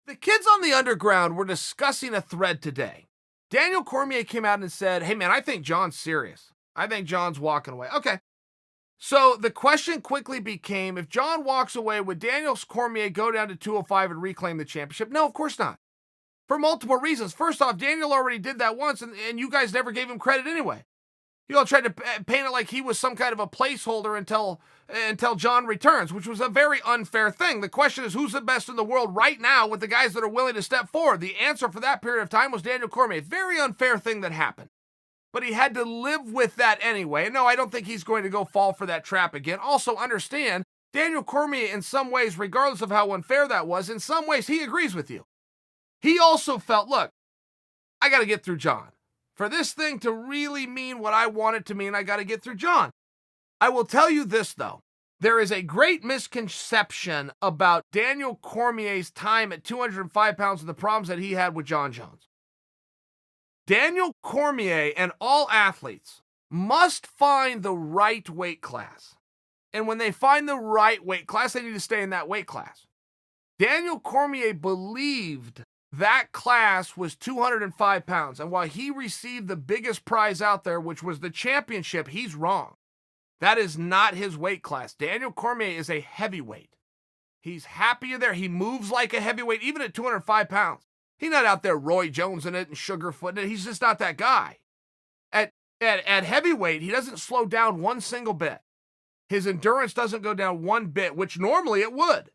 The kids on the underground were discussing a thread today. Daniel Cormier came out and said, hey man, I think John's serious. I think John's walking away. Okay. So the question quickly became, if John walks away, would Daniel Cormier go down to 205 and reclaim the championship? No, of course not. For multiple reasons. First off, Daniel already did that once, and you guys never gave him credit anyway. You all tried to paint it like he was some kind of a placeholder until John returns, which was a very unfair thing. The question is, who's the best in the world right now with the guys that are willing to step forward? The answer for that period of time was Daniel Cormier. Very unfair thing that happened. But he had to live with that anyway. No, I don't think he's going to go fall for that trap again. Also, understand, Daniel Cormier, in some ways, regardless of how unfair that was, in some ways, he agrees with you. He also felt, look, I got to get through John. For this thing to really mean what I want it to mean, I got to get through John. I will tell you this, though. There is a great misconception about Daniel Cormier's time at 205 pounds and the problems that he had with Jon Jones. Daniel Cormier and all athletes must find the right weight class. And when they find the right weight class, they need to stay in that weight class. Daniel Cormier believed that class was 205 pounds. And while he received the biggest prize out there, which was the championship, he's wrong. That is not his weight class. Daniel Cormier is a heavyweight. He's happier there. He moves like a heavyweight, even at 205 pounds. He's not out there Roy Jonesing it and sugarfooting it. He's just not that guy. At heavyweight, he doesn't slow down one single bit. His endurance doesn't go down one bit, which normally it would.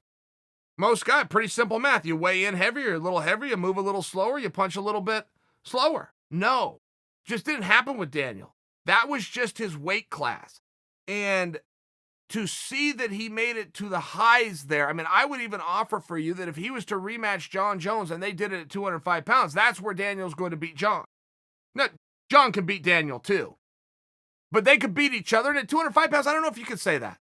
Most guys, pretty simple math. You weigh in heavier, a little heavier, you move a little slower, you punch a little bit slower. No, just didn't happen with Daniel. That was just his weight class. And to see that he made it to the highs there, I mean, I would even offer for you that if he was to rematch Jon Jones and they did it at 205 pounds, that's where Daniel's going to beat Jon. Now, Jon can beat Daniel too. But they could beat each other. And at 205 pounds, I don't know if you could say that.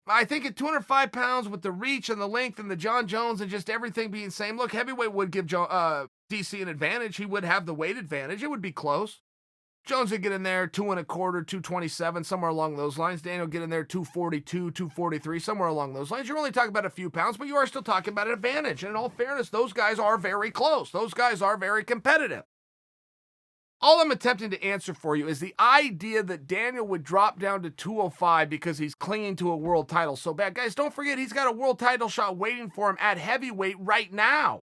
I think at 205 pounds with the reach and the length and the Jon Jones and just everything being the same, look, heavyweight would give DC an advantage. He would have the weight advantage. It would be close. Jones would get in there 225, 227, somewhere along those lines. Daniel get in there 242, 243, somewhere along those lines. You're only talking about a few pounds, but you are still talking about an advantage. And in all fairness, those guys are very close. Those guys are very competitive. All I'm attempting to answer for you is the idea that Daniel would drop down to 205 because he's clinging to a world title so bad. Guys, don't forget he's got a world title shot waiting for him at heavyweight right now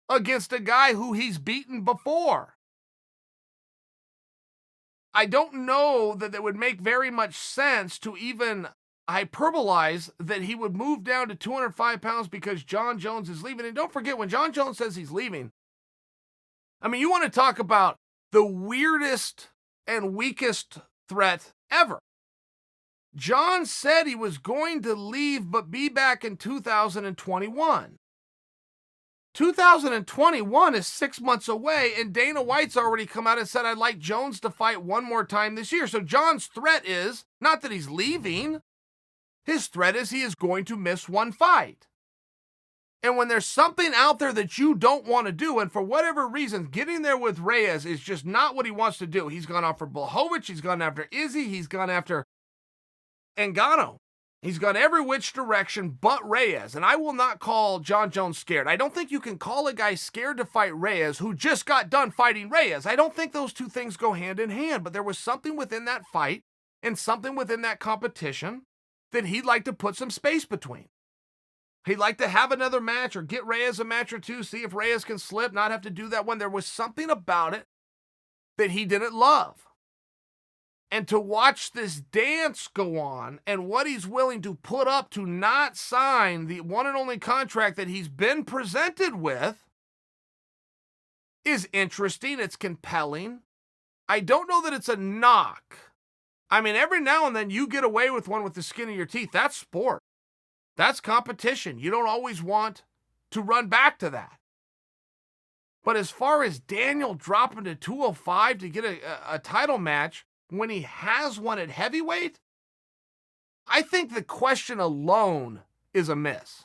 against a guy who he's beaten before. I don't know that it would make very much sense to even hyperbolize that he would move down to 205 pounds because Jon Jones is leaving. And don't forget, when Jon Jones says he's leaving, I mean, you want to talk about the weirdest and weakest threat ever. Jon said he was going to leave but be back in 2021. 2021 is 6 months away, and Dana White's already come out and said, I'd like Jones to fight one more time this year. So Jon's threat is not that he's leaving. His threat is he is going to miss one fight. And when there's something out there that you don't want to do, and for whatever reason, getting there with Reyes is just not what he wants to do. He's gone after Blachowicz, he's gone after Izzy, he's gone after Ngannou. He's gone every which direction but Reyes, and I will not call Jon Jones scared. I don't think you can call a guy scared to fight Reyes who just got done fighting Reyes. I don't think those two things go hand in hand, but there was something within that fight and something within that competition that he'd like to put some space between. He'd like to have another match or get Reyes a match or two, see if Reyes can slip, not have to do that one. There was something about it that he didn't love. And to watch this dance go on and what he's willing to put up to not sign the one and only contract that he's been presented with is interesting. It's compelling. I don't know that it's a knock. I mean, every now and then you get away with one with the skin of your teeth. That's sport. That's competition. You don't always want to run back to that. But as far as Daniel dropping to 205 to get a title match when he has one at heavyweight, I think the question alone is a miss.